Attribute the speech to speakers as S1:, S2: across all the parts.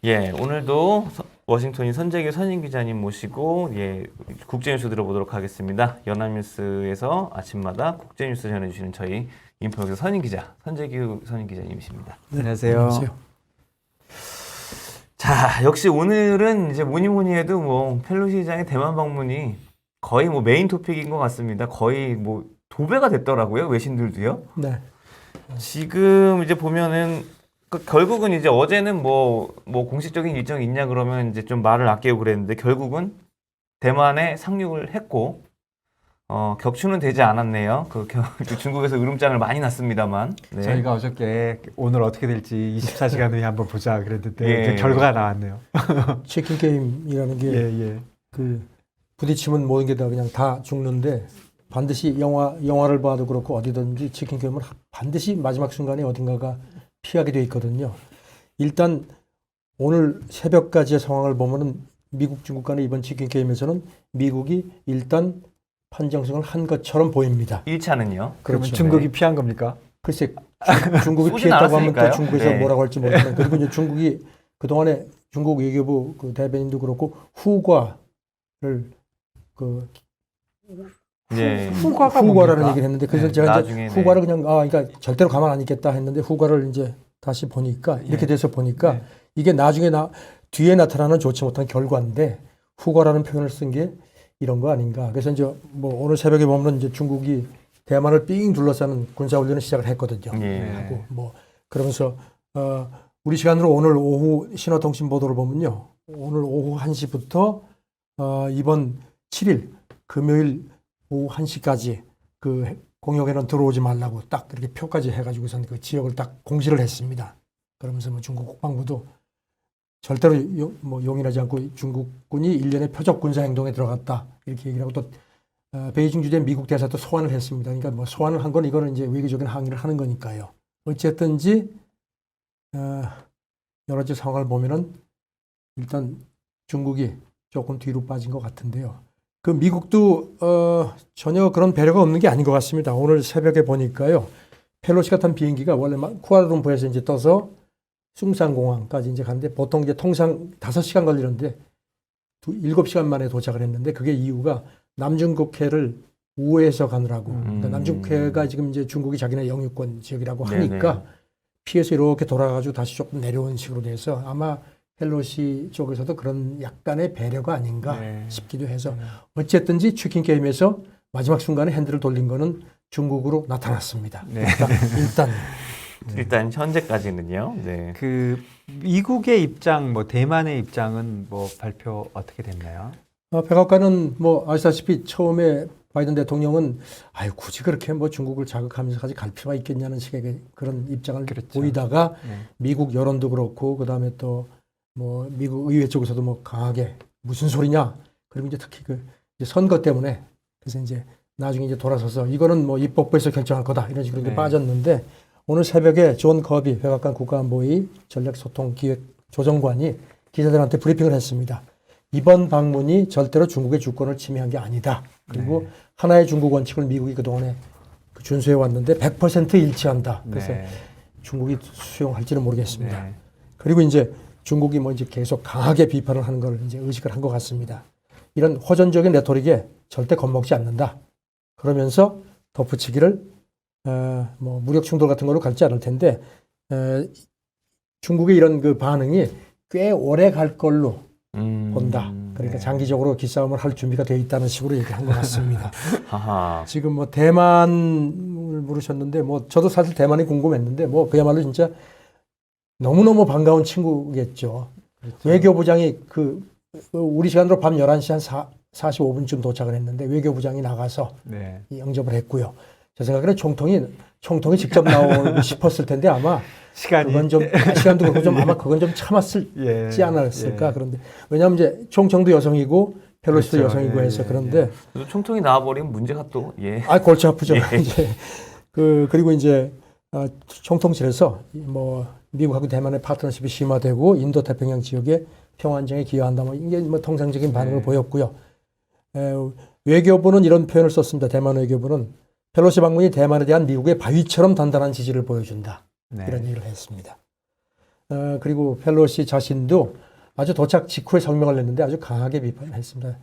S1: 예, 오늘도 워싱턴인 선재규 선임 기자님 모시고 국제뉴스 들어보도록 하겠습니다. 연합뉴스에서 아침마다 국제뉴스 전해주시는 저희 인포역의 선임 기자 선재규 선임 기자님이십니다.
S2: 네, 안녕하세요.
S1: 자, 역시 오늘은 이제 뭐니 해도 뭐 펠로시 의장의 대만 방문이 거의 뭐 메인 토픽인 것 같습니다. 거의 뭐 도배가 됐더라고요, 외신들도요.
S2: 네.
S1: 지금 이제 보면은 결국은 이제 어제는 뭐 공식적인 일정이 있냐 그러면 이제 좀 말을 아끼고 그랬는데 결국은 대만에 상륙을 했고 격추는 되지 않았네요. 중국에서 으름장을 많이 났습니다만. 네.
S3: 저희가 어저께 오늘 어떻게 될지 24시간 후에 한번 보자 그랬는데
S1: 예.
S3: 결과가 나왔네요.
S2: 치킨 게임이라는 게
S3: 예.
S2: 그 부딪히면 모든 게 다 그냥 다 죽는데 반드시 영화를 봐도 그렇고 어디든지 치킨 게임은 반드시 마지막 순간에 어딘가가 피하게 돼 있거든요. 일단 오늘 새벽까지의 상황을 보면은 미국 중국 간의 이번 치킨 게임에서는 미국이 일단 판정승을 한 것처럼 보입니다.
S1: 1차는요.
S3: 그러면
S2: 그렇죠.
S3: 중국이 피한 겁니까?
S2: 글쎄 중국이
S1: 쏘진
S2: 피했다고 하면 또
S1: 않았으니까요.
S2: 중국에서
S1: 네.
S2: 뭐라고 할지 모르겠는데 그리고 이제 중국이 그동안에 중국 외교부 그 대변인도 그렇고 후과를 그
S1: 네.
S2: 후과라는
S3: 뭡니까?
S2: 얘기를 했는데 그래서
S3: 네,
S2: 제가
S1: 나중에,
S2: 이제 후과를 그냥 그러니까 절대로 가만 안 있겠다 했는데 후과를 이제 다시 보니까 이렇게 돼서 보니까
S3: 네.
S2: 이게 나중에 뒤에 나타나는 좋지 못한 결과인데 후과라는 표현을 쓴 게 이런 거 아닌가. 그래서 이제 뭐 오늘 새벽에 보면 이제 중국이 대만을 삥 둘러싸는 군사훈련을 시작을 했거든요.
S1: 예.
S2: 하고 뭐 그러면서 우리 시간으로 오늘 오후 신화통신 보도를 보면요. 오늘 오후 1시부터 이번 7일 금요일 오후 1시까지 그 공역에는 들어오지 말라고 딱 이렇게 표까지 해가지고선 그 지역을 딱 공시를 했습니다. 그러면서 뭐 중국 국방부도 절대로 용인하지 않고 중국군이 일련의 표적 군사 행동에 들어갔다 이렇게 얘기를 하고 또 베이징 주재 미국 대사도 소환을 했습니다. 그러니까 뭐 소환을 한 건 이거는 이제 외교적인 항의를 하는 거니까요. 어쨌든지 여러 가지 상황을 보면은 일단 중국이 조금 뒤로 빠진 것 같은데요. 그 미국도 전혀 그런 배려가 없는 게 아닌 것 같습니다. 오늘 새벽에 보니까요. 펠로시가 탄 비행기가 원래 쿠알라룸푸르에서 이제 떠서 숭산공항까지 이제 갔는데 보통 이제 통상 5시간 걸리는데 7시간 만에 도착을 했는데 그게 이유가 남중국해를 우회해서 가느라고. 그러니까 남중국해가 지금 이제 중국이 자기네 영유권 지역이라고 하니까
S1: 네네.
S2: 피해서 이렇게 돌아가지고 다시 조금 내려온 식으로 돼서 아마 펠로시 쪽에서도 그런 약간의 배려가 아닌가
S3: 네.
S2: 싶기도 해서 어쨌든지 치킨 게임에서 마지막 순간에 핸들을 돌린 거는 중국으로 나타났습니다.
S3: 네.
S1: 일단 현재까지는요. 네.
S3: 그 미국의 입장, 뭐 대만의 입장은 뭐 발표 어떻게 됐나요?
S2: 백악관은 뭐 아시다시피 처음에 바이든 대통령은 굳이 그렇게 뭐 중국을 자극하면서까지 갈 필요가 있겠냐는 식의 그런 입장을
S3: 그렇죠.
S2: 보이다가
S3: 네.
S2: 미국 여론도 그렇고 그다음에 또 뭐 미국 의회 쪽에서도 뭐 강하게 무슨 소리냐. 그리고 이제 특히 그 이제 선거 때문에 그래서 이제 나중에 이제 돌아서서 이거는 뭐 입법부에서 결정할 거다 이런 식으로 이제
S3: 네.
S2: 빠졌는데 오늘 새벽에 존 커비 백악관 국가안보위 전략소통기획조정관이 기자들한테 브리핑을 했습니다. 이번 방문이 절대로 중국의 주권을 침해한 게 아니다. 그리고
S3: 네.
S2: 하나의 중국 원칙을 미국이 그동안에 준수해 왔는데 100% 일치한다. 그래서
S3: 네.
S2: 중국이 수용할지는 모르겠습니다.
S3: 네.
S2: 그리고 이제 중국이 뭐 이제 계속 강하게 비판을 하는 걸 이제 의식을 한 것 같습니다. 이런 호전적인 레토릭에 절대 겁먹지 않는다. 그러면서 덧붙이기를 뭐 무력 충돌 같은 걸로 갈지 않을 텐데 중국의 이런 그 반응이 꽤 오래 갈 걸로 본다. 그러니까
S3: 네.
S2: 장기적으로 기싸움을 할 준비가 되어 있다는 식으로 얘기한 것 같습니다.
S1: 하하.
S2: 지금 뭐 대만을 물으셨는데 뭐 저도 사실 대만이 궁금했는데 뭐 그야말로 진짜 너무너무 반가운 친구겠죠.
S3: 그렇죠.
S2: 외교부장이 우리 시간으로 밤 11시 한 45분쯤 도착을 했는데 외교부장이 나가서
S3: 네.
S2: 영접을 했고요. 제 생각에는 총통이 직접 나오고 싶었을 텐데 아마
S3: 시간이
S2: 그건 좀 시간도 그렇고 좀 아마 그건 좀 참았을지
S3: 예.
S2: 않았을까.
S3: 예.
S2: 그런데 왜냐하면 이제 총통도 여성이고 펠로시도
S3: 그렇죠.
S2: 여성이고
S3: 예,
S2: 해서
S3: 예,
S2: 그런데
S1: 그래도 총통이 나와버리면 문제가 또
S2: 골치 아프죠.
S1: 예.
S2: 이제 그리고 이제 총통실에서 뭐 미국하고 대만의 파트너십이 심화되고 인도 태평양 지역의 평화안정에 기여한다. 뭐 이게 뭐 통상적인 반응을
S3: 네.
S2: 보였고요. 외교부는 이런 표현을 썼습니다. 대만 외교부는 펠로시 방문이 대만에 대한 미국의 바위처럼 단단한 지지를 보여준다.
S3: 네.
S2: 이런 얘기를 했습니다. 그리고 펠로시 자신도 아주 도착 직후에 성명을 냈는데 아주 강하게 비판했습니다.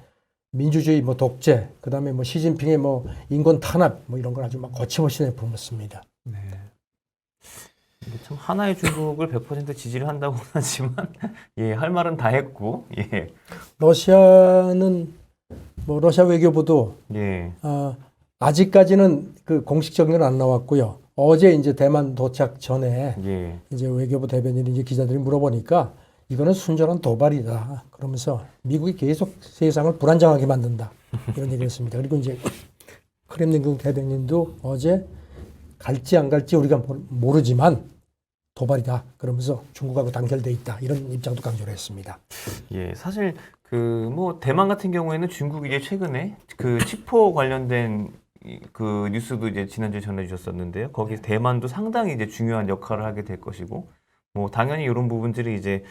S2: 민주주의, 뭐 독재, 그다음에 뭐 시진핑의 뭐 인권 탄압, 뭐 이런 걸 아주 막 거침없이 내뿜었습니다.
S3: 네.
S1: 이게 참 하나의 중국을 100% 지지를 한다고 하지만 예, 할 말은 다 했고 예.
S2: 러시아는 뭐 러시아 외교부도
S1: 예.
S2: 아직까지는 그 공식적인 건 안 나왔고요. 어제 이제 대만 도착 전에
S1: 예.
S2: 이제 외교부 대변인이 이제 기자들이 물어보니까 이거는 순전한 도발이다. 그러면서 미국이 계속 세상을 불안정하게 만든다. 이런 얘기를 했습니다. 그리고 이제 크렘린궁 대변인도 어제 갈지 안 갈지 우리가 모르지만 도발이다. 그러면서 중국하고 단결돼 있다. 이런 입장도 강조를 했습니다.
S1: 예, 사실 그 뭐 대만 같은 경우에는 중국이 이제 최근에 그 치포 관련된 그 뉴스도 이제 지난주에 전해주셨었는데요. 거기 대만도 상당히 이제 중요한 역할을 하게 될 것이고, 뭐 당연히 이런 부분들이 이제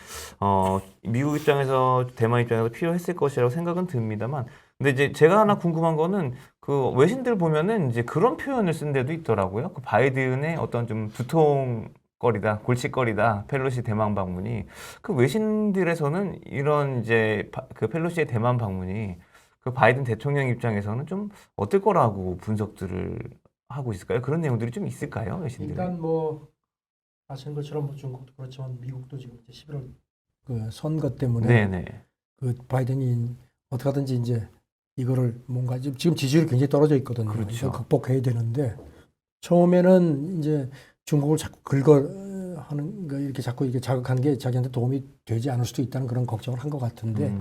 S1: 미국 입장에서 대만 입장에서 필요했을 것이라고 생각은 듭니다만, 근데 이제 제가 하나 궁금한 거는 그 외신들 보면은 이제 그런 표현을 쓴 데도 있더라고요. 그 바이든의 어떤 좀 두통거리다, 골칫거리다, 펠로시 대만 방문이. 그 외신들에서는 이런 이제 그 펠로시의 대만 방문이 그 바이든 대통령 입장에서는 좀 어떨 거라고 분석들을 하고 있을까요? 그런 내용들이 좀 있을까요, 외신들이?
S2: 일단 뭐 아시는 것처럼 뭐 중국도 그렇지만 미국도 지금 이제 11월 그 선거 때문에
S1: 네네.
S2: 그 바이든이 어떻게 하든지 이제 이거를 뭔가 지금 지지율이 굉장히 떨어져 있거든요.
S1: 그렇죠.
S2: 이걸 극복해야 되는데 처음에는 이제 중국을 자꾸 긁어하는 거 이렇게 자꾸 이렇게 자극하는 게 자기한테 도움이 되지 않을 수도 있다는 그런 걱정을 한 것 같은데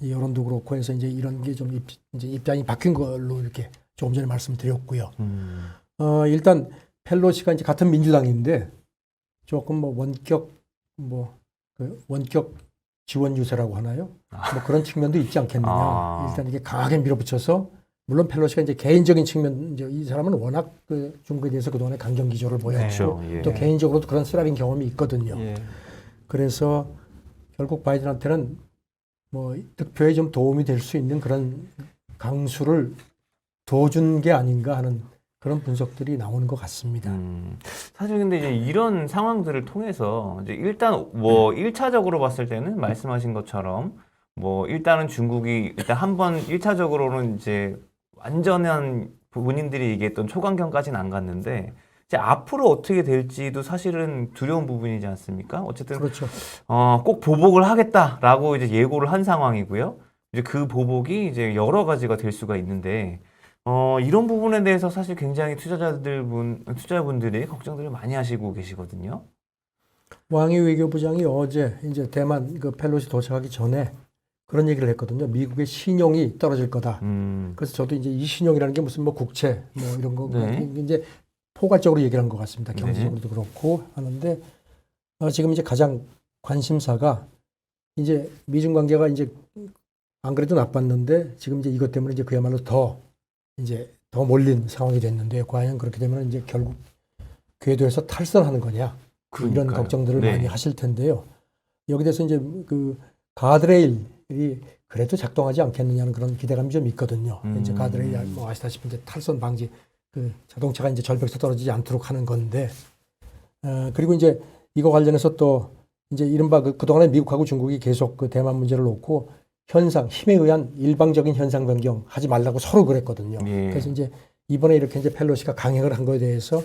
S2: 이 여론도 그렇고 해서 이제 이런 게 좀 이제 입장이 바뀐 걸로 이렇게 조금 전에 말씀드렸고요. 일단 펠로시가 이제 같은 민주당인데 조금 뭐 원격 지원 유세라고 하나요? 뭐 그런 측면도 있지 않겠느냐. 일단 이게 강하게 밀어붙여서 물론 펠로시가 이제 개인적인 측면 이제 이 사람은 워낙 그 중국에 대해서 그동안에 강경 기조를 보였고
S1: 그렇죠. 예.
S2: 또 개인적으로도 그런 쓰라린 경험이 있거든요.
S3: 예.
S2: 그래서 결국 바이든한테는 뭐 득표에 좀 도움이 될 수 있는 그런 강수를 둬준 게 아닌가 하는 그런 분석들이 나오는 것 같습니다.
S1: 사실 근데 이제 이런 상황들을 통해서 이제 일단 뭐 1차적으로 봤을 때는 말씀하신 것처럼 뭐 일단은 중국이 일단 한번 1차적으로는 이제 완전한 본인들이 얘기했던 초강경까지는 안 갔는데 이제 앞으로 어떻게 될지도 사실은 두려운 부분이지 않습니까? 어쨌든
S2: 그렇죠.
S1: 꼭 보복을 하겠다라고 이제 예고를 한 상황이고요. 이제 그 보복이 이제 여러 가지가 될 수가 있는데 이런 부분에 대해서 사실 굉장히 투자자분들이 걱정들을 많이 하시고 계시거든요.
S2: 왕이 외교부장이 어제 이제 대만 그 펠로시 도착하기 전에 그런 얘기를 했거든요. 미국의 신용이 떨어질 거다. 그래서 저도 이제 이 신용이라는 게 무슨 뭐 국채 뭐 이런 거
S1: 네.
S2: 이제 포괄적으로 얘기를 한 것 같습니다.
S1: 네.
S2: 경제적으로도 그렇고 하는데 지금 이제 가장 관심사가 이제 미중 관계가 이제 안 그래도 나빴는데 지금 이제 이것 때문에 이제 그야말로 더 몰린 상황이 됐는데 과연 그렇게 되면 이제 결국 궤도에서 탈선하는 거냐 이런
S1: 그러니까요.
S2: 걱정들을
S1: 네.
S2: 많이 하실 텐데요. 여기 대해서 이제 그 가드레일이 그래도 작동하지 않겠느냐는 그런 기대감이 좀 있거든요. 이제 가드레일 뭐 아시다시피 이제 탈선 방지 그 자동차가 이제 절벽에서 떨어지지 않도록 하는 건데 그리고 이제 이거 관련해서 또 이제 이른바 그동안에 미국하고 중국이 계속 그 대만 문제를 놓고 힘에 의한 일방적인 현상 변경 하지 말라고 서로 그랬거든요.
S1: 예.
S2: 그래서 이제 이번에 이렇게 이제 펠로시가 강행을 한 거에 대해서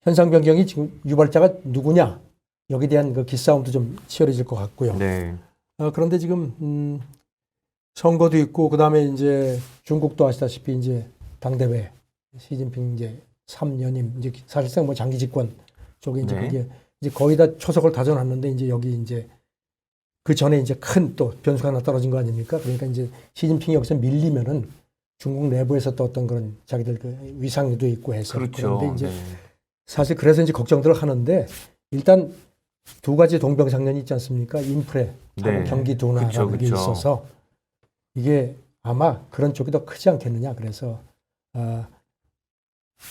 S2: 현상 변경이 지금 유발자가 누구냐 여기에 대한 그 기싸움도 좀 치열해질 것 같고요.
S1: 네.
S2: 그런데 지금 선거도 있고 그다음에 이제 중국도 아시다시피 이제 당대회 시진핑 이제 3년임 이제 사실상 뭐 장기 집권 쪽에 이제
S1: 네.
S2: 그게 이제 거의 다 초석을 다져놨는데 이제 여기 이제 그 전에 이제 큰 또 변수가 하나 떨어진 거 아닙니까? 그러니까 이제 시진핑이 여기서 밀리면은 중국 내부에서 또 어떤 그런 자기들 그 위상도 있고 해서
S1: 그렇죠.
S2: 그런데 이제
S1: 네.
S2: 사실 그래서 이제 걱정들을 하는데 일단 두 가지 동병상련이 있지 않습니까? 인프레,
S1: 네.
S2: 경기 둔화라는 게
S1: 그쵸.
S2: 있어서 이게 아마 그런 쪽이 더 크지 않겠느냐. 그래서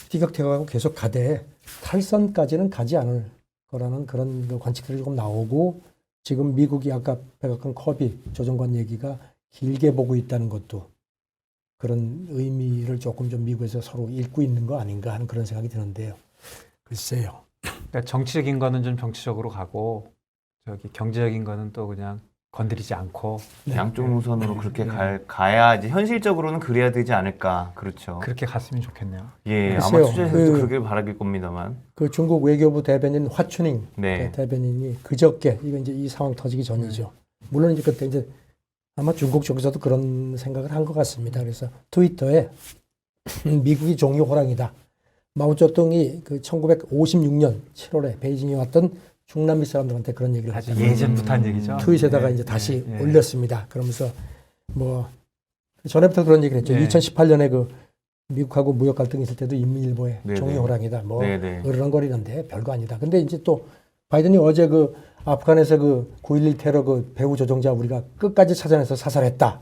S2: 티격태격하고 계속 가되 탈선까지는 가지 않을 거라는 그런 그 관측들이 조금 나오고 지금 미국이 아까 백악관 커비 조정관 얘기가 길게 보고 있다는 것도 그런 의미를 조금 좀 미국에서 서로 읽고 있는 거 아닌가 하는 그런 생각이 드는데요. 글쎄요.
S3: 그러니까 정치적인 거는 좀 정치적으로 가고 저기 경제적인 거는 또 그냥 건드리지 않고
S1: 양쪽 노선으로 그렇게
S3: 네.
S1: 가야 이제 현실적으로는 그래야 되지 않을까. 그렇죠.
S3: 그렇게 갔으면 좋겠네요.
S1: 예, 아마
S2: 글쎄요.
S1: 투자자들도 그러길 바라길 겁니다만.
S2: 그 중국 외교부 대변인 화춘잉
S1: 네.
S2: 대변인이 그저께 이거 이제 이 상황 터지기 전이죠. 물론 이제 그때 이제 아마 중국 쪽에서도 그런 생각을 한 것 같습니다. 그래서 트위터에 미국이 종이 호랑이다. 마오쩌둥이 그 1956년 7월에 베이징에 왔던 중남미 사람들한테 그런 얘기를
S3: 아주
S2: 하잖아요.
S3: 예전부터 한 얘기죠.
S2: 트윗에다가
S3: 네,
S2: 이제 다시
S3: 네, 네.
S2: 올렸습니다. 그러면서 뭐 전에부터 그런 얘기를 했죠.
S3: 네.
S2: 2018년에 그 미국하고 무역 갈등이 있을 때도 인민일보에
S1: 네,
S2: 종이
S1: 네.
S2: 호랑이다. 뭐
S1: 네네.
S2: 으르렁거리는데 별거 아니다. 근데 이제 또 바이든이 어제 그 아프간에서 그 9.11 테러 그 배후 조종자 우리가 끝까지 찾아내서 사살했다.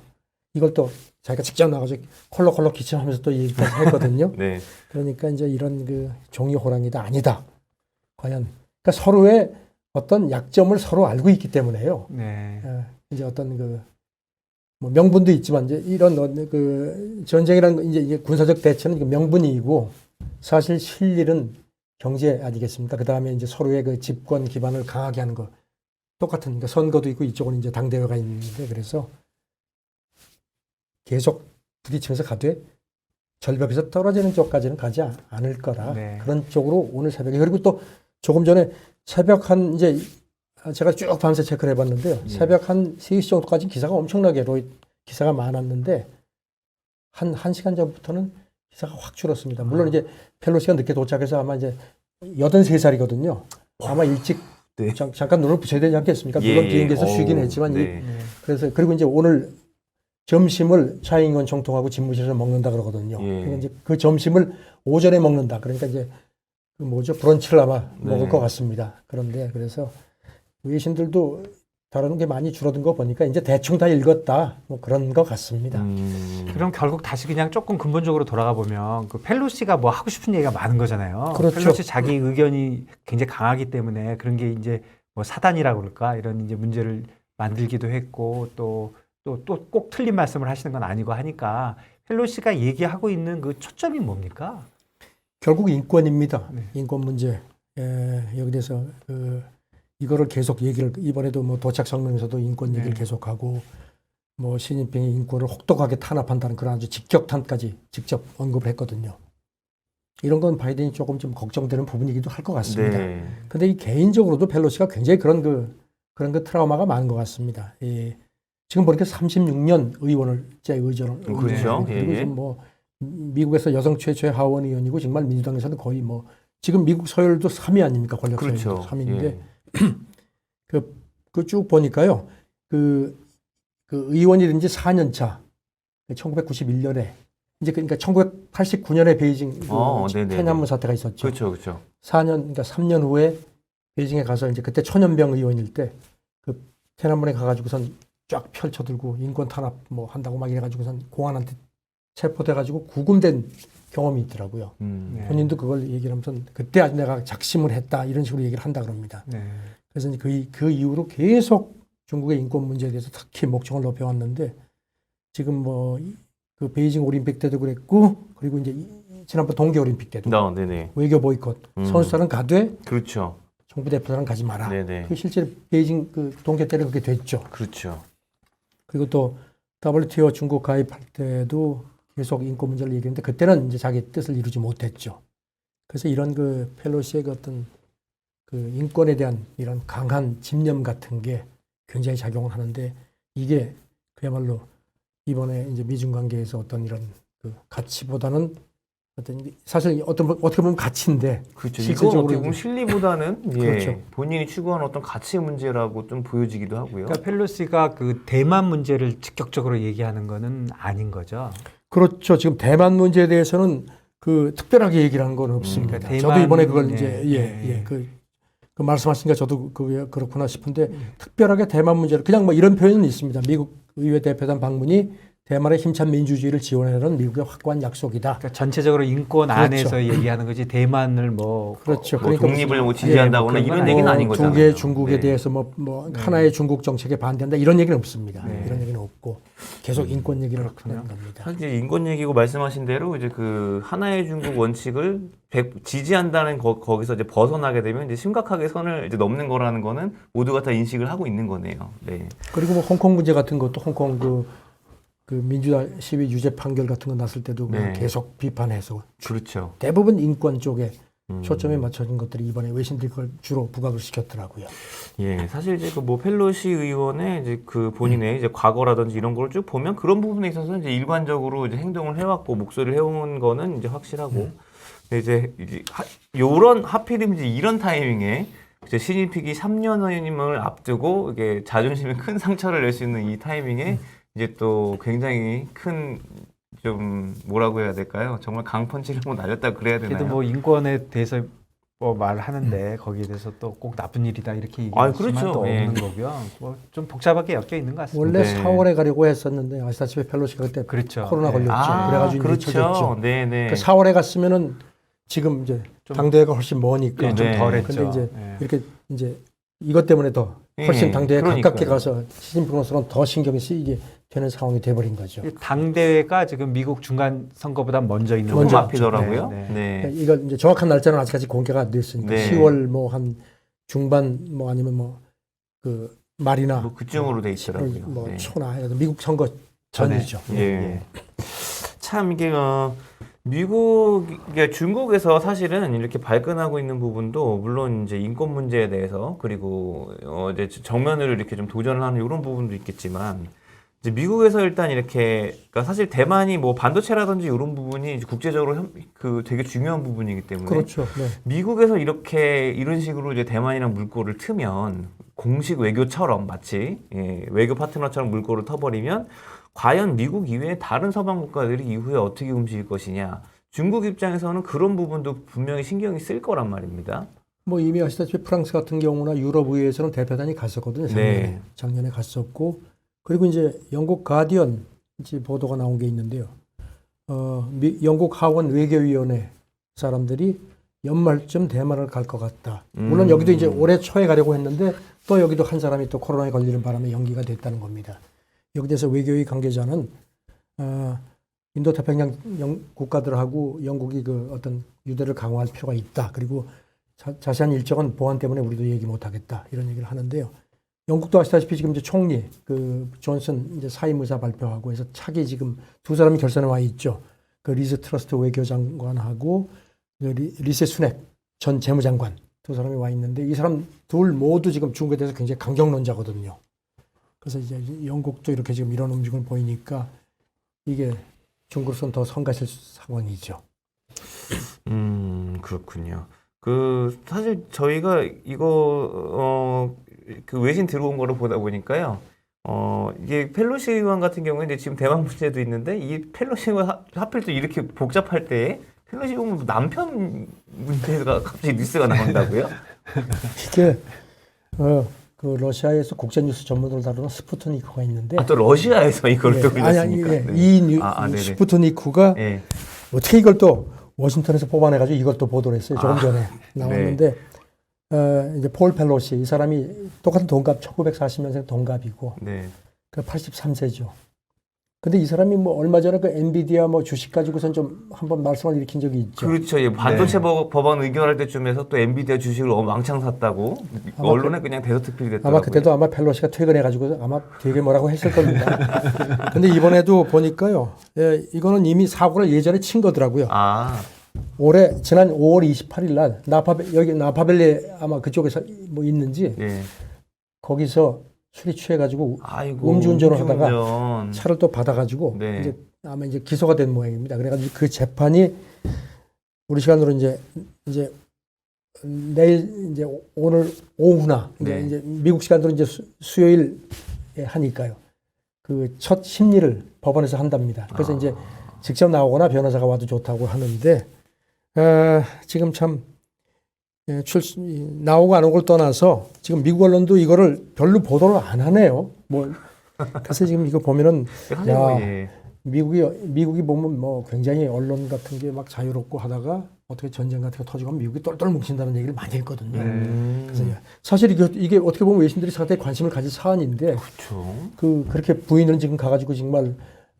S2: 이걸 또 자기가 직접 나가서 콜록콜록 기침하면서 또 얘기까지 했거든요.
S1: 네.
S2: 그러니까 이제 이런 그 종이 호랑이다 아니다. 과연 그러니까 서로의 어떤 약점을 서로 알고 있기 때문에요.
S3: 네.
S2: 이제 어떤 그 뭐 명분도 있지만 이제 이런 그 전쟁이라는 거 이제 군사적 대처는 그 명분이고 사실 실일은 경제 아니겠습니까? 그 다음에 이제 서로의 그 집권 기반을 강하게 하는 거 똑같은 그러니까 선거도 있고 이쪽은 이제 당대회가 있는데 그래서 계속 부딪히면서 가되 절벽에서 떨어지는 쪽까지는 가지 않을 거라
S3: 네.
S2: 그런 쪽으로 오늘 새벽에 그리고 또 조금 전에 새벽 한 이제 제가 쭉 밤새 체크를 해봤는데요.
S1: 예.
S2: 새벽 한 3시 정도까지 기사가 엄청나게 기사가 많았는데 한 1시간 전부터는 기사가 확 줄었습니다. 물론 이제 펠로시가 늦게 도착해서 아마 이제 83살이거든요. 아마 일찍
S1: 네.
S2: 잠깐 눈을 붙여야 되지 않겠습니까? 물론
S1: 예.
S2: 비행기에서 쉬긴
S1: 어우,
S2: 했지만
S1: 네.
S3: 네.
S2: 그래서 그리고 이제 오늘 점심을 차잉원 총통하고 집무실에서 먹는다 그러거든요.
S1: 예.
S2: 그러니까 이제 그 점심을 오전에 먹는다. 그러니까 이제 그 뭐죠 브런치를 아마 먹을
S1: 네.
S2: 것 같습니다. 그런데 그래서 외신들도 다루는 게 많이 줄어든 거 보니까 이제 대충 다 읽었다 뭐 그런 것 같습니다.
S3: 그럼 결국 다시 그냥 조금 근본적으로 돌아가 보면 그 펠로시가 뭐 하고 싶은 얘기가 많은 거잖아요.
S2: 그렇죠.
S3: 펠로시 자기 의견이 굉장히 강하기 때문에 그런 게 이제 뭐 사단이라고 그럴까 이런 이제 문제를 만들기도 했고 또 꼭 틀린 말씀을 하시는 건 아니고 하니까 펠로시가 얘기하고 있는 그 초점이 뭡니까?
S2: 결국 인권입니다.
S3: 네.
S2: 인권 문제. 여기 대해서 이거를 계속 얘기를 이번에도 뭐 도착 성명에서도 인권 얘기를
S3: 네.
S2: 계속하고 뭐 시진핑이 인권을 혹독하게 탄압한다는 그런 아주 직격탄까지 직접 언급을 했거든요. 이런 건 바이든이 조금 좀 걱정되는 부분이기도 할 것 같습니다.
S1: 네.
S2: 근데 이 개인적으로도 펠로시가 굉장히 그런 그 트라우마가 많은 것 같습니다. 지금 보니까 36년 의원을제 의전을
S1: 그렇죠.
S2: 그리고
S1: 예, 예.
S2: 지금 뭐 미국에서 여성 최초의 하원 의원이고 정말 민주당에서는 거의 뭐 지금 미국 서열도 3위 아닙니까? 권력 서열
S1: 그렇죠.
S2: 3위인데
S1: 예.
S2: 그 쭉 보니까요. 그 의원이 된 지 4년 차. 1991년에 이제 그러니까 1989년에 베이징
S1: 네네네.
S2: 天安문 사태가 있었죠.
S1: 그렇죠, 그렇죠.
S2: 4년 그러니까 3년 후에 베이징에 가서 이제 그때 천연병 의원일 때 그天安문에 가가지고선 쫙 펼쳐들고 인권 탄압 뭐 한다고 막 이래가지고선 공안한테 체포돼가지고 구금된 경험이 있더라고요.
S3: 네.
S2: 본인도 그걸 얘기를 하면서 그때 아주 내가 작심을 했다 이런 식으로 얘기를 한다 그럽니다.
S3: 네.
S2: 그래서 이제 그 이후로 계속 중국의 인권 문제에 대해서 특히 목청을 높여왔는데 지금 뭐 그 베이징 올림픽 때도 그랬고 그리고 이제 지난번 동계 올림픽 때도
S1: 네네.
S2: 외교 보이콧 선수단은 가되
S1: 그렇죠.
S2: 정부 대표단은 가지 마라.
S1: 네네.
S2: 그 실제로 베이징 그 동계 때는 그렇게 됐죠.
S1: 그렇죠.
S2: 그리고 또 WTO 중국 가입할 때도 계속 인권 문제를 얘기했는데 그때는 이제 자기 뜻을 이루지 못했죠. 그래서 이런 그 펠로시의 그 어떤 그 인권에 대한 이런 강한 집념 같은 게 굉장히 작용을 하는데 이게 그야말로 이번에 이제 미중 관계에서 어떤 이런 그 가치보다는 어떤 사실 어떻게 보면 가치인데
S1: 그렇죠. 이거
S2: 실질적으로
S1: 어떻게 보면 실리보다는 예,
S2: 그렇죠.
S1: 본인이 추구하는 어떤 가치 문제라고 좀 보여지기도 하고요.
S3: 그러니까 펠로시가 그 대만 문제를 직접적으로 얘기하는 거는 아닌 거죠.
S2: 그렇죠. 지금 대만 문제에 대해서는 그 특별하게 얘기를 하는 건 없습니다.
S3: 그러니까
S2: 저도 이번에 그걸
S3: 예,
S2: 이제 그 말씀하시니까 저도 그게 그렇구나 싶은데 특별하게 대만 문제를 그냥 뭐 이런 표현은 있습니다. 미국 의회 대표단 방문이 대만의 힘찬 민주주의를 지원하는 미국의 확고한 약속이다.
S3: 그러니까 전체적으로 인권
S2: 그렇죠.
S3: 안에서 얘기하는 거지 대만을 뭐
S2: 그렇죠.
S1: 뭐 독립을 뭐 지지한다거나
S3: 예,
S1: 이런
S3: 그건
S1: 얘기는 아닌
S2: 두
S1: 거잖아요.
S2: 개의 중국에
S1: 네.
S2: 대해서 뭐 하나의 중국 정책에 반대한다 이런 얘기는 없습니다.
S3: 네.
S2: 이런 얘기는 없고 계속 인권 얘기를
S3: 그렇군요.
S2: 하는 겁니다.
S1: 사실 이제 인권 얘기고 말씀하신 대로 이제 그 하나의 중국 원칙을 지지한다는 거기서 이제 벗어나게 되면 이제 심각하게 선을 이제 넘는 거라는 거는 모두가 다 인식을 하고 있는 거네요. 네.
S2: 그리고 뭐 홍콩 문제 같은 것도 홍콩 그 민주화 시위 유죄 판결 같은 거 났을 때도 그냥
S1: 네.
S2: 계속 비판해서
S1: 그렇죠.
S2: 대부분 인권 쪽에
S1: 음.
S2: 초점이 맞춰진 것들이 이번에 외신들이 그걸 주로 부각을 시켰더라고요.
S1: 예, 사실 이제 그 뭐 펠로시 의원의 이제 그 본인의 이제 과거라든지 이런 걸 쭉 보면 그런 부분에 있어서 이제 일관적으로 이제 행동을 해왔고 목소리를 해온 거는 이제 확실하고 근데 이제 요런 하필이면 이제 이런 타이밍에 이제 신입픽이 3년임을 앞두고 이게 자존심에 큰 상처를 낼 수 있는 이 타이밍에 이제 또 굉장히 큰 좀 뭐라고 해야 될까요? 정말 강펀치를 뭐 날렸다 그래야 되나요?
S3: 그래도 뭐 인권에 대해서 뭐 말하는데 거기에 대해서 또 꼭 나쁜 일이다 이렇게
S1: 아,
S3: 얘기하지만
S1: 그렇죠.
S3: 또
S1: 예.
S3: 없는 거고요. 뭐 좀 복잡하게 엮여 있는 것 같습니다.
S2: 원래
S1: 네.
S2: 4월에 가려고 했었는데 아시다시피 펠로시가 그때
S3: 그렇죠.
S2: 코로나
S3: 예.
S2: 걸렸죠. 그래가지고
S1: 그렇죠.
S2: 늦춰졌죠.
S1: 네네.
S2: 그 4월에 갔으면은 지금 이제
S3: 좀-
S2: 당대회가 훨씬 머니까
S3: 예, 좀
S1: 네.
S3: 덜했죠.
S2: 근데 이제
S3: 예.
S2: 이렇게 이제 이것 때문에 더 훨씬
S1: 예,
S2: 당대회 가깝게
S1: 그러니까요.
S2: 가서 시진핑으로서는 더 신경이 쓰이게 되는 상황이 돼버린 거죠.
S3: 당 대회가 지금 미국 중간 선거보다 먼저 있는
S1: 조금
S2: 먼저
S1: 앞이더라고요.
S3: 네,
S1: 네.
S2: 그러니까 이거 이제 정확한 날짜는 아직까지 공개가 안 됐으니까
S1: 네.
S2: 10월 뭐 한 중반 뭐 아니면 뭐 그 말이나
S1: 뭐 그쯤으로 돼 있더라고요.
S2: 뭐
S1: 네.
S2: 초나 미국 선거
S3: 전에.
S2: 전이죠.
S1: 예. 참 이게 이게 중국에서 사실은 이렇게 발끈하고 있는 부분도 물론 이제 인권 문제에 대해서 그리고 이제 정면으로 이렇게 좀 도전을 하는 이런 부분도 있겠지만 이제 미국에서 일단 이렇게 그러니까 사실 대만이 뭐 반도체라든지 이런 부분이 이제 국제적으로 그 되게 중요한 부분이기 때문에
S2: 그렇죠. 네.
S1: 미국에서 이런 식으로 이제 대만이랑 물꼬를 트면 공식 외교처럼 마치 외교 파트너처럼 물꼬를 터버리면 과연 미국 이외의 다른 서방 국가들이 이후에 어떻게 움직일 것이냐. 중국 입장에서는 그런 부분도 분명히 신경이 쓸 거란 말입니다.
S2: 뭐 이미 아시다시피 프랑스 같은 경우나 유럽 의회에서는 대표단이 갔었거든요.
S1: 네.
S2: 작년에 갔었고 그리고 이제 영국 가디언 이제 보도가 나온 게 있는데요. 영국 하원 외교위원회 사람들이 연말쯤 대만을 갈 것 같다. 물론 여기도 이제 올해 초에 가려고 했는데 또 여기도 한 사람이 또 코로나에 걸리는 바람에 연기가 됐다는 겁니다. 여기 대해서 외교위 관계자는 인도 태평양 국가들하고 영국이 그 어떤 유대를 강화할 필요가 있다. 그리고 자세한 일정은 보안 때문에 우리도 얘기 못 하겠다. 이런 얘기를 하는데요. 영국도 아시다시피 지금 이제 총리 그 존슨 이제 사임 의사 발표하고 해서 차기 지금 두 사람이 결선에 와 있죠. 그 리즈 트러스트 외교장관하고 리세 수넥 전 재무장관 두 사람이 와 있는데 이 사람 둘 모두 지금 중국에 대해서 굉장히 강경론자거든요. 그래서 이제 영국도 이렇게 지금 이런 움직임을 보이니까 이게 중국으로서는 더 성가실 상황이죠.
S1: 그렇군요. 그 사실 저희가 이거 그 외신 들어온 거를 보다 보니까요. 이게 펠로시 의원 같은 경우에 이제 지금 대만 문제도 있는데 이 펠로시 의원 하필 또 이렇게 복잡할 때 펠로시 의원 남편 문제가 갑자기 뉴스가 나온다고요?
S2: 이게 그 러시아에서 국제 뉴스 전문으로 다루는 스푸트니크가 있는데
S1: 또 러시아에서 이걸 또 올렸으니까.
S2: 이
S1: 네네.
S2: 스푸트니크가
S1: 네.
S2: 어떻게 이걸 또 워싱턴에서 뽑아내가지고 이걸 또 보도를 했어요. 조금 전에 나왔는데 이제 폴 펠로시 이 사람이 똑같은 동갑 1940년생 동갑이고
S1: 네.
S2: 그 83세죠. 근데 이 사람이 뭐 얼마 전에 그 엔비디아 뭐 주식 가지고선 좀 한번 말썽을 일으킨 적이 있죠.
S1: 그렇죠. 예, 반도체 법안 의결할 때쯤에서 또 엔비디아 주식을 왕창 샀다고 언론에 그냥 대서특필이 됐더라고요.
S2: 아마 그때도 아마 펠로시가 퇴근해가지고 아마 되게 뭐라고 했을 겁니다. 근데 이번에도 보니까요, 이거는 이미 사고를 예전에 친 거더라고요. 올해 지난 5월 28일 날 여기 나파밸리 아마 그쪽에서 뭐 있는지
S1: 네.
S2: 거기서 술이 취해가지고
S1: 아이고,
S2: 음주운전을 하다가 차를 또 받아가지고
S1: 네.
S2: 이제 아마 이제 기소가 된 모양입니다. 그래가지고 그 재판이 우리 시간으로 이제 내일 이제 오늘 오후나
S1: 네.
S2: 이제 미국 시간으로 이제 수요일에 하니까요. 그 첫 심리를 법원에서 한답니다. 그래서 이제 직접 나오거나 변호사가 와도 좋다고 하는데 지금 참 나오고 안 오고를 떠나서 지금 미국 언론도 이거를 별로 보도를 안 하네요. 뭐 그래서 지금 이거 보면은
S1: 사실
S2: 야.
S1: 뭐, 예.
S2: 미국이 보면 뭐 굉장히 언론 같은 게 막 자유롭고 하다가 어떻게 전쟁 같은 거 터지고 하면 미국이 똘똘 뭉친다는 얘기를 많이 했거든요. 그래서 사실 이게 어떻게 보면 외신들이 상당히 관심을 가질 사안인데
S1: 그렇죠.
S2: 그렇게 부인을 지금 가가지고 정말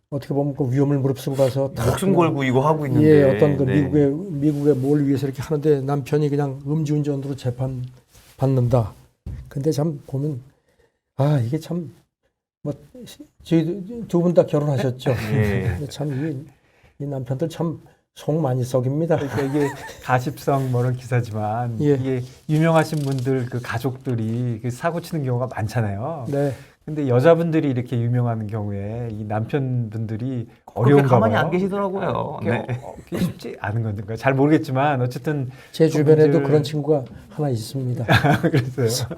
S2: 어떻게 보면 그 위험을 무릅쓰고 가서 다
S1: 목숨 걸고 이거 하고 있는데.
S2: 예, 어떤 그
S1: 네.
S2: 미국의 뭘 위해서 이렇게 하는데 남편이 그냥 음주운전으로 재판 받는다. 근데 참 보면 이게 참 뭐 저희 두 분 다 결혼하셨죠.
S1: 예.
S2: 참 이 남편들 참 속 많이 썩입니다.
S3: 그러니까 이게 가십성 뭐 이런 기사지만
S2: 예.
S3: 이게 유명하신 분들 그 가족들이 그 사고 치는 경우가 많잖아요.
S2: 네.
S3: 근데 여자분들이 이렇게 유명한 경우에 이 남편분들이
S1: 그렇게
S3: 어려운가
S1: 가만히
S3: 봐요.
S1: 안 계시더라고요.
S3: 그게,
S1: 네.
S3: 그게 쉽지 않은 건가 잘 모르겠지만 어쨌든
S2: 제 주변에도
S3: 문제를-
S2: 그런 친구가 하나 있습니다.
S3: 그랬어요.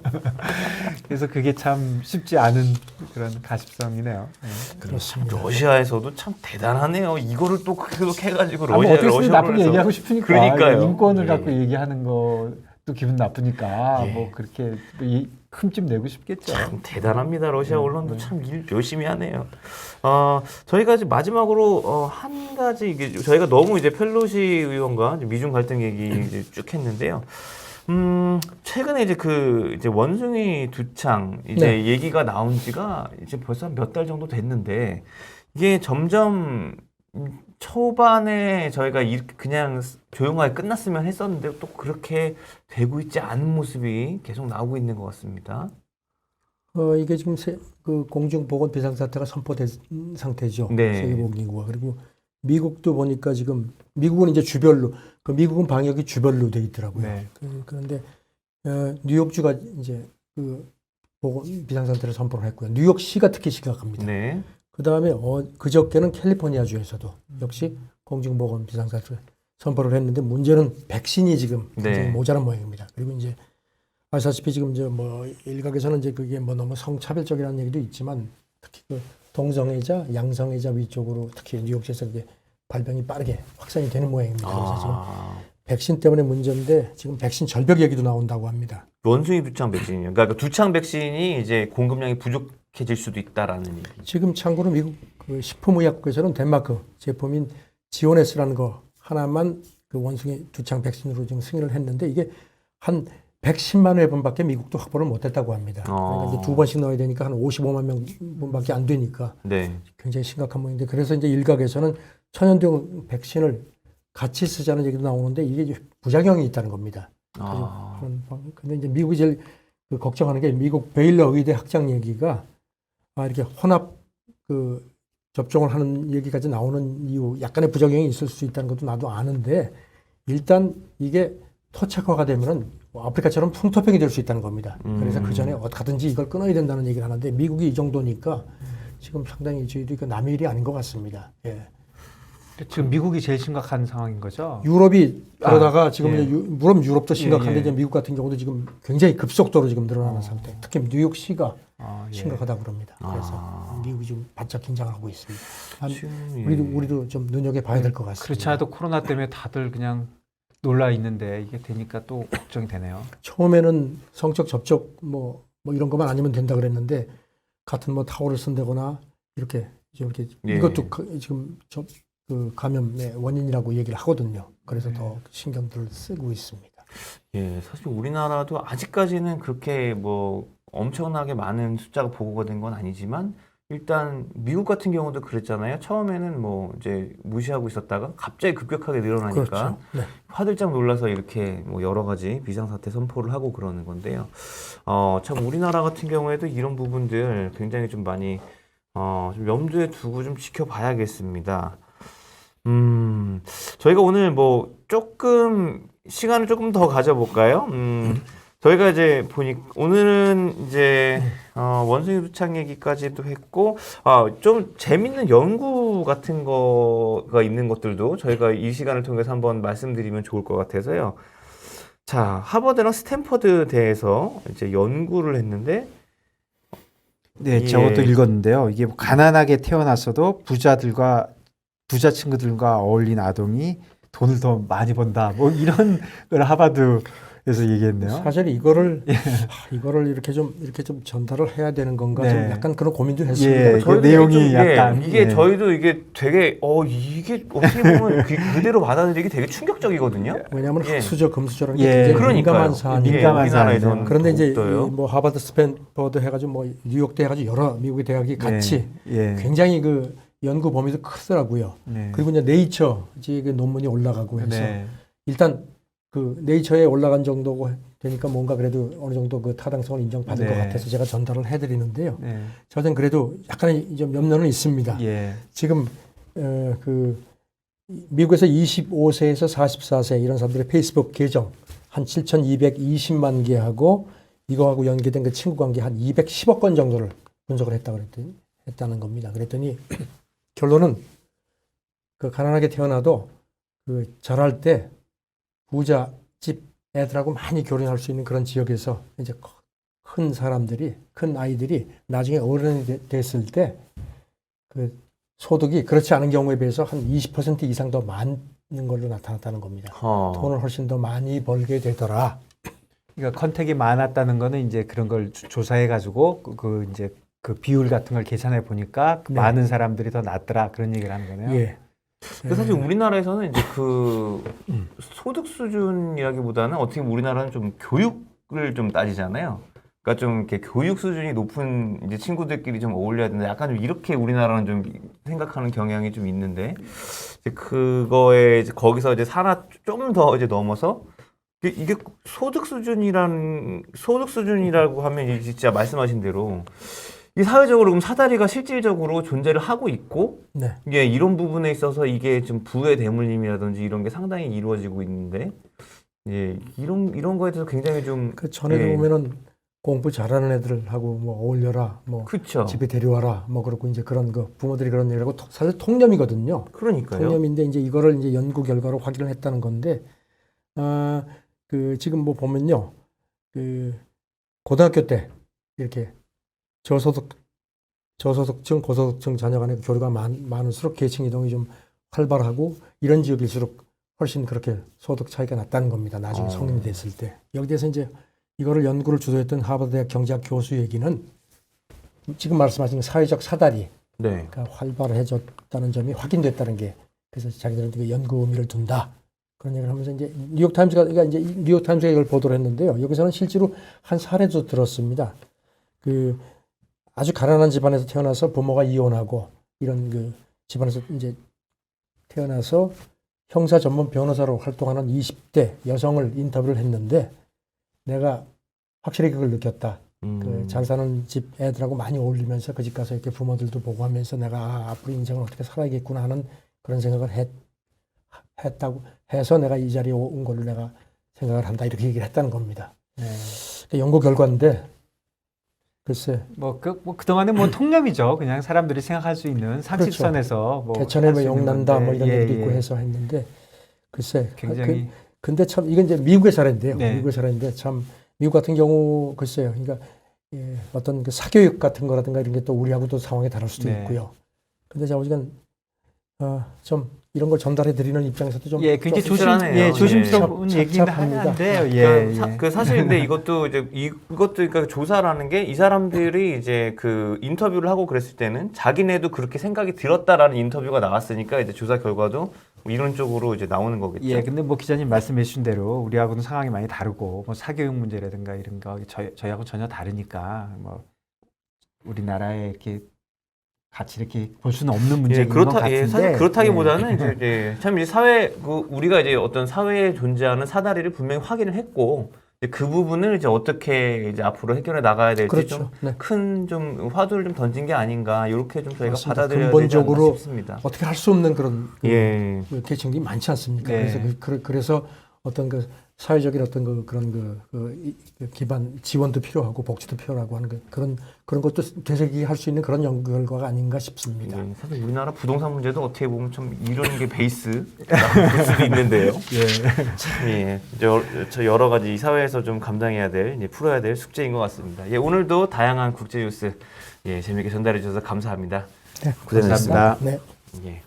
S3: 그래서 그게 참 쉽지 않은 그런 가십성이네요. 네.
S2: 그렇습니다.
S1: 러시아에서도 참 대단하네요. 이거를 또 계속 해가지고
S3: 뭐 어떻게
S1: 러시아로
S3: 나쁘게
S1: 해서.
S3: 얘기하고 싶으니까
S1: 그러니까요.
S3: 인권을
S1: 예.
S3: 갖고 얘기하는 것도 기분 나쁘니까
S1: 예.
S3: 뭐 그렇게 흠집 내고 싶겠죠.
S1: 참 대단합니다. 러시아
S3: 네,
S1: 언론도
S3: 네.
S1: 참 일 열심히 하네요. 저희가 이제 마지막으로 한 가지 이게 저희가 너무 이제 펠로시 의원과 이제 미중 갈등 얘기 이제 쭉 했는데요. 최근에 이제 이제 원숭이 두창 이제
S2: 네.
S1: 얘기가 나온 지가 이제 벌써 몇 달 정도 됐는데 이게 점점 초반에 저희가 그냥 조용하게 끝났으면 했었는데 또 그렇게 되고 있지 않은 모습이 계속 나오고 있는 것 같습니다.
S2: 이게 지금 그 공중보건 비상사태가 선포된 상태죠.
S1: 네.
S2: 세계보건기구가. 그리고 미국도 보니까 지금 미국은 이제 주별로 미국은 방역이 주별로 돼 있더라고요.
S3: 네.
S2: 그런데 뉴욕주가 이제 그 보건 비상상태를 선포를 했고요. 뉴욕시가 특히 심각합니다.
S1: 네.
S2: 그 다음에 그저께는 캘리포니아주에서도 역시 공중보건 비상사태 선포를 했는데 문제는 백신이 지금 굉장히
S1: 네.
S2: 모자란 모양입니다. 그리고 이제 아시다시피 지금 이제 뭐 일각에서는 이제 그게 뭐 너무 성차별적이라는 얘기도 있지만 특히 그 동성애자, 양성애자 위쪽으로 특히 뉴욕시에서 이게 발병이 빠르게 확산이 되는 모양입니다. 그래서 지금 백신 때문에 문제인데 지금 백신 절벽 얘기도 나온다고 합니다.
S1: 원숭이 두창 백신이요. 그러니까 두창 백신이 이제 공급량이 부족해질 수도 있다라는 얘기.
S2: 지금 참고로 미국 그 식품의약국에서는 덴마크 제품인 지오네스라는 거 하나만 그 원숭이 두창 백신으로 지금 승인을 했는데 이게 한 110만 회분밖에 미국도 확보를 못했다고 합니다. 그러니까 이제 2번씩 넣어야 되니까 한 55만 명분밖에 안 되니까
S1: 네.
S2: 굉장히 심각한 모양인데 그래서 이제 일각에서는 천연두용 백신을 같이 쓰자는 얘기도 나오는데 이게 부작용이 있다는 겁니다. 근데 이제 미국이 제일 걱정하는 게 미국 베일러 의대 학장 얘기가 이렇게 혼합 접종을 하는 얘기까지 나오는 이유 약간의 부작용이 있을 수 있다는 것도 나도 아는데 일단 이게 토착화가 되면은 아프리카처럼 풍토병이 될 수 있다는 겁니다. 그래서 그 전에 어떻게든지 이걸 끊어야 된다는 얘기를 하는데 미국이 이 정도니까 지금 상당히 저희도 남의 일이 아닌 것 같습니다. 예.
S3: 지금 미국이 제일 심각한 상황인 거죠.
S2: 유럽이 그러다가 지금
S3: 예.
S2: 이제 물론 유럽도 심각한데
S3: 예.
S2: 이제 미국 같은 경우도 지금 굉장히 급속도로 지금 늘어나는 상태. 특히 뉴욕시가
S3: 예.
S2: 심각하다고 그럽니다. 그래서 미국이 지금 바짝 긴장하고 있습니다.
S1: 지금,
S2: 우리도 좀 눈여겨 봐야 될 것 같습니다.
S3: 그렇지 않아도 코로나 때문에 다들 그냥 놀라 있는데 이게 되니까 또 걱정이 되네요.
S2: 처음에는 성적 접촉 뭐 이런 것만 아니면 된다 그랬는데 같은 뭐 타월을 쓴다거나 이렇게
S1: 예.
S2: 이것도 지금 그 감염의 원인이라고 얘기를 하거든요. 그래서 더 신경들을 쓰고 있습니다.
S1: 예, 사실 우리나라도 아직까지는 그렇게 뭐 엄청나게 많은 숫자가 보고가 된 건 아니지만 일단 미국 같은 경우도 그랬잖아요. 처음에는 뭐 이제 무시하고 있었다가 갑자기 급격하게 늘어나니까
S2: 그렇죠. 네.
S1: 화들짝 놀라서 이렇게 뭐 여러 가지 비상사태 선포를 하고 그러는 건데요. 참 우리나라 같은 경우에도 이런 부분들 굉장히 좀 많이 좀 염두에 두고 좀 지켜봐야겠습니다. 저희가 오늘 뭐 조금 시간을 조금 더 가져볼까요? 저희가 이제 오늘은 이제 원숭이 두창 얘기까지도 했고 좀 재밌는 연구 같은 거가 있는 것들도 저희가 이 시간을 통해서 한번 말씀드리면 좋을 것 같아서요. 자, 하버드랑 스탠퍼드대에서 이제 연구를 했는데
S3: 네,
S1: 예.
S3: 저것도 읽었는데요. 이게 뭐 가난하게 태어났어도 부자 친구들과 어울린 아동이 돈을 더 많이 번다. 뭐 이런 걸 하버드 그래서 얘기했네요.
S2: 사실 이거를 이렇게 좀 전달을 해야 되는 건가
S3: 네.
S2: 좀 약간 그런 고민도 했습니다.
S3: 예, 그
S1: 저희도
S3: 내용이
S1: 좀,
S3: 약간
S1: 이게
S3: 예.
S1: 저희도 이게 되게 이게 어떻게 보면 그대로 받아들이기 되게 충격적이거든요.
S2: 왜냐하면
S1: 예.
S2: 학수저 금수저라는 게
S3: 예.
S2: 굉장히
S1: 그러니까요.
S2: 민감한 사안이에요.
S3: 민감한
S1: 우리나라에서는
S3: 사안이죠.
S2: 그런데 이제
S1: 더욱더요.
S2: 뭐 하버드, 스탠퍼드 해가지고 뭐 뉴욕대 해가지고 여러 미국의 대학이 같이
S3: 예.
S2: 굉장히 그 연구 범위도 크더라고요.
S3: 네.
S2: 그리고 이제 네이처 이제 그 논문이 올라가고 해서
S3: 네.
S2: 일단 그 네이처에 올라간 정도고 되니까 뭔가 그래도 어느 정도 그 타당성을 인정받을
S3: 네.
S2: 것 같아서 제가 전달을 해드리는데요.
S3: 네.
S2: 저는 그래도 약간의 좀 염려는 있습니다.
S3: 예.
S2: 지금 그 미국에서 25세에서 44세 이런 사람들의 페이스북 계정 한 7,220만 개하고 이거하고 연계된 그 친구 관계 한 210억 건 정도를 분석을 했다는 겁니다. 그랬더니 결론은 그 가난하게 태어나도 그 자랄 때 부자 집 애들하고 많이 교류할 수 있는 그런 지역에서 이제 큰 사람들이 큰 아이들이 나중에 어른이 됐을 때 그 소득이 그렇지 않은 경우에 비해서 한 20% 이상 더 많은 걸로 나타났다는 겁니다. 돈을 훨씬 더 많이 벌게 되더라.
S3: 그러니까 컨택이 많았다는 거는 이제 그런 걸 조사해 가지고 그 이제 그 비율 같은 걸 계산해 보니까
S2: 네.
S3: 많은 사람들이 더 낫더라 그런 얘기를 하는 거네요.
S2: 예.
S1: 근데 사실 우리나라에서는 이제 그 소득 수준이라기보다는 어떻게 보면 우리나라는 좀 교육을 좀 따지잖아요. 그러니까 좀 이렇게 교육 수준이 높은 이제 친구들끼리 좀 어울려야 되는데 약간 좀 이렇게 우리나라는 좀 생각하는 경향이 좀 있는데 이제 그거에 이제 거기서 이제 하나 좀 더 이제 넘어서 이게 소득 수준이라고 하면 이제 진짜 말씀하신 대로 이 사회적으로 그럼 사다리가 실질적으로 존재를 하고 있고
S2: 네.
S1: 이게 이런 부분에 있어서 이게 좀 부의 대물림이라든지 이런 게 상당히 이루어지고 있는데 예, 이런 거에 대해서 굉장히 좀
S2: 그 전에도
S1: 예.
S2: 보면은 공부 잘하는 애들하고 뭐 어울려라, 뭐
S1: 그렇죠.
S2: 집에 데려와라, 뭐 그렇고 이제 그런 거 부모들이 그런 얘기를 하고 사실 통념이거든요.
S1: 그러니까요.
S2: 통념인데 이제 이거를 이제 연구 결과로 확인을 했다는 건데, 그 지금 뭐 보면요, 그 고등학교 때 이렇게 저소득층, 고소득층 자녀 간의 교류가 많을수록 계층 이동이 좀 활발하고 이런 지역일수록 훨씬 그렇게 소득 차이가 났다는 겁니다. 나중에 성인이 됐을 때. 여기 대해서 이제 이거를 연구를 주도했던 하버드대학 경제학 교수 얘기는 지금 말씀하신 사회적 사다리가
S1: 네.
S2: 활발해졌다는 점이 확인됐다는 게 그래서 자기들은 그 연구 의미를 둔다. 그런 얘기를 하면서 이제 뉴욕타임스가 이걸 보도를 했는데요. 여기서는 실제로 한 사례도 들었습니다. 그 아주 가난한 집안에서 태어나서 부모가 이혼하고 이런 그 집안에서 이제 태어나서 형사 전문 변호사로 활동하는 20대 여성을 인터뷰를 했는데 내가 확실히 그걸 느꼈다. 그 잘 사는 집 애들하고 많이 어울리면서 그 집 가서 이렇게 부모들도 보고 하면서 내가 앞으로 인생을 어떻게 살아야겠구나 하는 그런 생각을 했다고 해서 내가 이 자리에 온 걸로 내가 생각을 한다. 이렇게 얘기를 했다는 겁니다.
S3: 네.
S2: 연구 결과인데 글쎄
S3: 그동안은 뭐 통념이죠. 그냥 사람들이 생각할 수 있는 상식선에서 뭐
S2: 개천에
S3: 할
S2: 뭐
S3: 수 있는
S2: 용난다
S3: 건데,
S2: 뭐 이런
S3: 예,
S2: 얘기도
S3: 예.
S2: 있고 해서 했는데 글쎄
S3: 굉장히
S2: 근데 참 이건 이제 미국의 사례인데요.
S3: 네.
S2: 미국의 사례인데 참 미국 같은 경우 글쎄요. 그러니까 예, 어떤 그 사교육 같은 거라든가 이런 게 또 우리하고도 상황이 다를 수도
S3: 네.
S2: 있고요. 근데 제가 보기엔 좀 이런 걸 전달해 드리는 입장에서도 좀
S3: 굉장히
S1: 씁쓸하네요.
S3: 조심스러운
S2: 예.
S3: 얘기는
S2: 착잡합니다.
S3: 한데요. 예.
S1: 그 사실 근데 이것도 그러니까 조사라는 게 이 사람들이 이제 그 인터뷰를 하고 그랬을 때는 자기네도 그렇게 생각이 들었다라는 인터뷰가 나왔으니까 이제 조사 결과도 뭐 이런 쪽으로 이제 나오는 거겠죠.
S3: 예, 근데 뭐 기자님 말씀해 주신 대로 우리하고는 상황이 많이 다르고 뭐 사교육 문제라든가 이런 거 저희하고 전혀 다르니까 뭐 우리나라에 이렇게 같이 이렇게 볼 수는 없는 문제인 것 같은데
S1: 사실 그렇다기보다는 이제 참 이제 우리가 이제 어떤 사회에 존재하는 사다리를 분명히 확인을 했고 이제 그 부분을 이제 어떻게 이제 앞으로 해결해 나가야 될지
S2: 그렇죠. 네.
S1: 좀 큰 좀 화두를 좀 던진 게 아닌가 이렇게 좀 저희가
S2: 맞습니다.
S1: 받아들여야
S2: 근본적으로
S1: 되지 않나 싶습니다.
S2: 어떻게 할 수 없는 그런
S1: 예.
S2: 그 계층들이 많지 않습니까?
S3: 네.
S2: 그래서 어떤 그 사회적인 어떤 그런 기반 지원도 필요하고 복지도 필요하고 하는 그런 것도 되새기할 수 있는 그런 연구 결과가 아닌가 싶습니다.
S1: 예, 사실 우리나라 부동산 문제도 어떻게 보면 좀 이런 게 베이스라고 볼 수도 있는데요. 예, 저 여러 가지 이 사회에서 좀 감당해야 될, 풀어야 될 숙제인 것 같습니다. 예, 오늘도 다양한 국제 뉴스 재미있게 전달해 주셔서 감사합니다.
S2: 네,
S1: 고생하셨습니다.
S2: 네.
S1: 예.